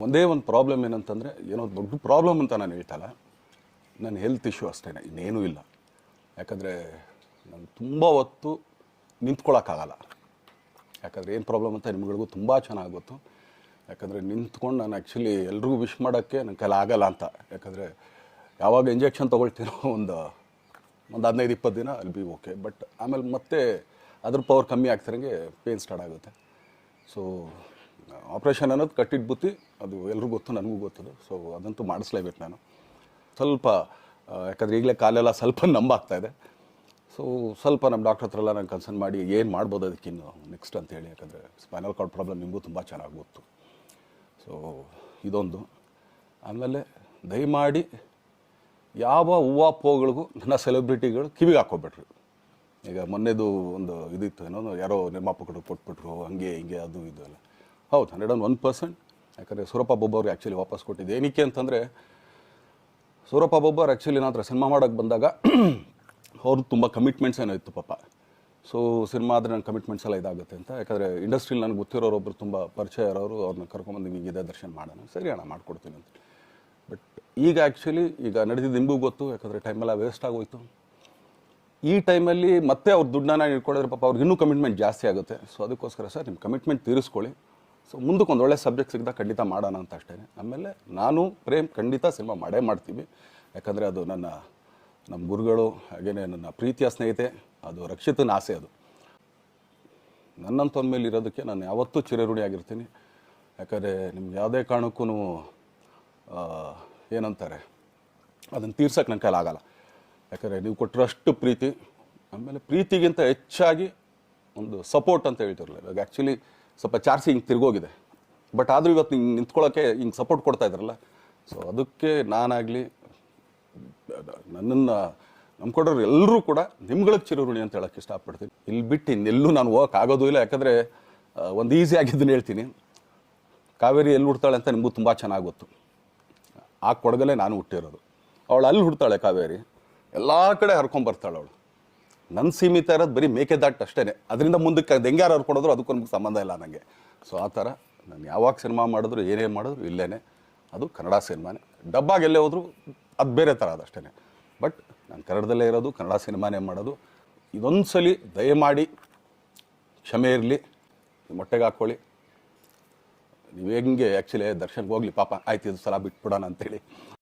ಒಂದೇ ಒಂದು ಪ್ರಾಬ್ಲಮ್ ಏನಂತಂದರೆ, ಏನೋ ದೊಡ್ಡ ಪ್ರಾಬ್ಲಮ್ ಅಂತ ನಾನು ಹೇಳ್ತಲ್ಲ, ನನ್ನ ಹೆಲ್ತ್ ಇಶ್ಯೂ ಅಷ್ಟೇ, ಇನ್ನೇನೂ ಇಲ್ಲ. ಯಾಕಂದರೆ ನಾನು ತುಂಬ ಹೊತ್ತು ನಿಂತ್ಕೊಳ್ಳೋಕ್ಕಾಗಲ್ಲ. ಯಾಕಂದರೆ ಏನು ಪ್ರಾಬ್ಲಮ್ ಅಂತ ನಿಮ್ಗಳಿಗೂ ತುಂಬ ಚೆನ್ನಾಗಿ ಗೊತ್ತು. ಯಾಕಂದರೆ ನಿಂತ್ಕೊಂಡು ನಾನು ಆ್ಯಕ್ಚುಲಿ ಎಲ್ರಿಗೂ ವಿಶ್ ಮಾಡೋಕ್ಕೆ ನನ್ನ ಕೈಲಿ ಆಗಲ್ಲ ಅಂತ. ಯಾಕಂದರೆ ಯಾವಾಗ ಇಂಜೆಕ್ಷನ್ ತೊಗೊಳ್ತೀನೋ ಒಂದು 15-20 ದಿನ ಅಲ್ಲಿ ಬಿ ಓಕೆ, ಬಟ್ ಆಮೇಲೆ ಮತ್ತೆ ಅದ್ರ ಪವರ್ ಕಮ್ಮಿ ಆಗ್ತಿರಂಗೆ ಪೇನ್ ಸ್ಟಾರ್ಟ್ ಆಗುತ್ತೆ. ಸೊ ಆಪ್ರೇಷನ್ ಅನ್ನೋದು ಕಟ್ಟಿಟ್ಟು ಬುತ್ತಿ, ಅದು ಎಲ್ರಿಗೂ ಗೊತ್ತು, ನನಗೂ ಗೊತ್ತದು. ಸೊ ಅದಂತೂ ಮಾಡಿಸ್ಲೇಬೇಕು ನಾನು. ಸ್ವಲ್ಪ ಯಾಕಂದರೆ ಈಗಲೇ ಕಾಲೆಲ್ಲ ಸ್ವಲ್ಪ ನಂಬಾಗ್ತಾಯಿದೆ. ಸೊ ಸ್ವಲ್ಪ ನಮ್ಮ ಡಾಕ್ಟ್ರ್ ಹತ್ರ ಎಲ್ಲ ನಾನು ಕನ್ಸರ್ನ್ ಮಾಡಿ ಏನು ಮಾಡ್ಬೋದು ಅದಕ್ಕಿನ್ನು ನೆಕ್ಸ್ಟ್ ಅಂತೇಳಿ. ಯಾಕಂದರೆ ಸ್ಪೈನಲ್ ಕಾರ್ಡ್ ಪ್ರಾಬ್ಲಮ್ ನಿಮಗೂ ತುಂಬ ಚೆನ್ನಾಗಿ ಗೊತ್ತು. ಸೊ ಇದೊಂದು. ಆಮೇಲೆ ದಯಮಾಡಿ ಯಾವ ಹೂವಾಪೋಗಳಿಗೂ ನನ್ನ ಸೆಲೆಬ್ರಿಟಿಗಳು ಕಿವಿಗೆ ಹಾಕ್ಕೊಬಿಟ್ರು. ಈಗ ಮೊನ್ನೆದು ಒಂದು ಇದಿತ್ತು, ಏನೋ ಯಾರೋ ನಿರ್ಮಾಪಕರು ಕೊಟ್ಬಿಟ್ರು, ಹಂಗೆ ಹಿಂಗೆ ಅದು ಇದು ಎಲ್ಲ. ಹೌದು, 101%. ಯಾಕಂದರೆ ಸೂರಪ್ಪ ಬೊಬ್ಬ ಅವ್ರಿಗೆ ಆ್ಯಕ್ಚುಲಿ ವಾಪಸ್ ಕೊಟ್ಟಿದ್ದೆ. ಏನಕ್ಕೆ ಅಂತಂದರೆ, ಸೂರಪ್ಪ ಬೊಬ್ಬ ಅವ್ರು ಆ್ಯಕ್ಚುಲಿ ನಾನು ಹತ್ರ ಸಿನಿಮಾ ಮಾಡೋಕ್ಕೆ ಬಂದಾಗ ಅವ್ರದ್ದು ತುಂಬ ಕಮಿಟ್ಮೆಂಟ್ಸ್ ಏನೋ ಇತ್ತು ಪಾಪ. ಸೊ ಸಿನಿಮಾ ಆದರೆ ನನ್ನ ಕಮಿಟ್ಮೆಂಟ್ಸ್ ಎಲ್ಲ ಇದಾಗುತ್ತೆ ಅಂತ. ಯಾಕಂದರೆ ಇಂಡಸ್ಟ್ರಿಲಿ ನನಗೆ ಗೊತ್ತಿರೋರೊಬ್ಬರು ತುಂಬ ಪರಿಚಯ ಇರೋರು, ಅವ್ರನ್ನ ಕರ್ಕೊಂಬಂದು ಹಿಂಗಿದೆ ದರ್ಶನ ಮಾಡೋಣ, ಸರಿ ಅಣ್ಣ ಮಾಡ್ಕೊಡ್ತೀನಿ ಅಂತ. ಬಟ್ ಈಗ ಆ್ಯಕ್ಚುಲಿ ಈಗ ನಡೆದಿದ್ದು ನಿಮಗೂ ಗೊತ್ತು. ಯಾಕಂದರೆ ಟೈಮೆಲ್ಲ ವೇಸ್ಟ್ ಆಗೋಯ್ತು. ಈ ಟೈಮಲ್ಲಿ ಮತ್ತೆ ಅವ್ರ ದುಡ್ಡನ್ನ ಇಟ್ಕೊಂಡಿದ್ರೆ ಪಾಪ ಅವ್ರಿಗೆ ಇನ್ನೂ ಕಮಿಟ್ಮೆಂಟ್ ಜಾಸ್ತಿ ಆಗುತ್ತೆ. ಸೊ ಅದಕ್ಕೋಸ್ಕರ ಸರ್ ನಿಮ್ಮ ಕಮಿಟ್ಮೆಂಟ್ ತೀರಿಸ್ಕೊಳ್ಳಿ. ಸೊ ಮುಂದಕ್ಕೆ ಒಂದು ಒಳ್ಳೆ ಸಬ್ಜೆಕ್ಟ್ ಸಿಗ್ದಾಗ ಖಂಡಿತ ಮಾಡೋಣ ಅಂತ ಅಷ್ಟೇ. ಆಮೇಲೆ ನಾನು ಪ್ರೇಮ್ ಖಂಡಿತ ಸಿನಿಮಾ ಮಾಡೇ ಮಾಡ್ತೀವಿ. ಯಾಕಂದರೆ ಅದು ನಮ್ಮ ಗುರುಗಳು, ಹಾಗೆಯೇ ನನ್ನ ಪ್ರೀತಿಯ ಸ್ನೇಹಿತೆ, ಅದು ರಕ್ಷಿತನ ಆಸೆ. ಅದು ನನ್ನಂಥವ್ರ ಮೇಲೆ ಇರೋದಕ್ಕೆ ನಾನು ಯಾವತ್ತೂ ಚಿರಋಣಿಯಾಗಿರ್ತೀನಿ. ಯಾಕಂದರೆ ನಿಮ್ಗೆ ಯಾವುದೇ ಕಾರಣಕ್ಕೂ ಏನಂತಾರೆ, ಅದನ್ನು ತೀರ್ಸೋಕ್ಕೆ ನನ್ನ ಕೈಲಾಗಲ್ಲ. ಯಾಕಂದರೆ ನೀವು ಕೊಟ್ಟರಷ್ಟು ಪ್ರೀತಿ, ಆಮೇಲೆ ಪ್ರೀತಿಗಿಂತ ಹೆಚ್ಚಾಗಿ ಒಂದು ಸಪೋರ್ಟ್ ಅಂತ ಹೇಳ್ತಿರಲಿಲ್ಲ. ಇವಾಗ ಆ್ಯಕ್ಚುಲಿ ಸ್ವಲ್ಪ ಚಾರ್ಜಿ ಹಿಂಗೆ ತಿರ್ಗೋಗಿದೆ. ಬಟ್ ಆದರೂ ಇವತ್ತು ಹಿಂಗೆ ನಿಂತ್ಕೊಳ್ಳೋಕ್ಕೆ ಹಿಂಗೆ ಸಪೋರ್ಟ್ ಕೊಡ್ತಾ ಇದ್ದಾರಲ್ಲ. ಸೊ ಅದಕ್ಕೆ ನಾನಾಗಲಿ ನನ್ನನ್ನು ನಂಬ್ಕೊಡೋರು ಎಲ್ಲರೂ ಕೂಡ ನಿಮ್ಗಳಿಗೆ ಚಿರಋಣಿ ಅಂತ ಹೇಳೋಕ್ಕೆ ಇಷ್ಟಪಡ್ತೀನಿ. ಇಲ್ಲಿ ಬಿಟ್ಟು ಇನ್ನೆಲ್ಲೂ ನಾನು ಹೋಗೋಕ್ಕಾಗೋದು ಇಲ್ಲ. ಯಾಕಂದರೆ ಒಂದು ಈಸಿ ಆಗಿದ್ದನ್ನು ಹೇಳ್ತೀನಿ. ಕಾವೇರಿ ಎಲ್ಲಿ ಹುಡ್ತಾಳೆ ಅಂತ ನಿಮಗೂ ತುಂಬ ಚೆನ್ನಾಗಿ ಗೊತ್ತು. ಆ ಕೊಡಗಲ್ಲೇ ನಾನು ಹುಟ್ಟಿರೋದು. ಅವಳು ಅಲ್ಲಿ ಹುಡ್ತಾಳೆ ಕಾವೇರಿ, ಎಲ್ಲ ಕಡೆ ಹರ್ಕೊಂಬರ್ತಾಳೆ ಅವಳು. ನನ್ನ ಸೀಮಿತ ಇರೋದು ಬರೀ ಮೇಕೆದಾಟು ಅಷ್ಟೇ. ಅದರಿಂದ ಮುಂದಕ್ಕೆ ಅದು ಹೆಂಗೆ ಯಾರು ಹರ್ಕೊಡೋದ್ರು ಅದಕ್ಕೂ ನಮ್ಗೆ ಸಂಬಂಧ ಇಲ್ಲ ನನಗೆ. ಸೊ ಆ ಥರ ನಾನು ಯಾವಾಗ ಸಿನಿಮಾ ಮಾಡಿದ್ರು ಏನೇ ಮಾಡಿದ್ರು ಇಲ್ಲೇ, ಅದು ಕನ್ನಡ ಸಿನಿಮಾನೇ. ಡಬ್ಬಾಗಿ ಎಲ್ಲೇ ಹೋದ್ರು ಅದು ಬೇರೆ ಥರ ಅದಷ್ಟೇ. ಬಟ್ ನಾನು ಕನ್ನಡದಲ್ಲೇ ಇರೋದು, ಕನ್ನಡ ಸಿನಿಮಾನೇ ಮಾಡೋದು. ಇದೊಂದು ಸಲ ದಯಮಾಡಿ ಕ್ಷಮೆ ಇರಲಿ, ಮೊಟ್ಟೆಗೆ ಹಾಕ್ಕೊಳ್ಳಿ. ನೀವು ಹೆಂಗೆ ಆ್ಯಕ್ಚುಲಿ ದರ್ಶನ್ಗೆ ಹೋಗಲಿ ಪಾಪ, ಆಯ್ತು ಇದು ಸಲ ಬಿಟ್ಬಿಡೋಣ ಅಂತೇಳಿ.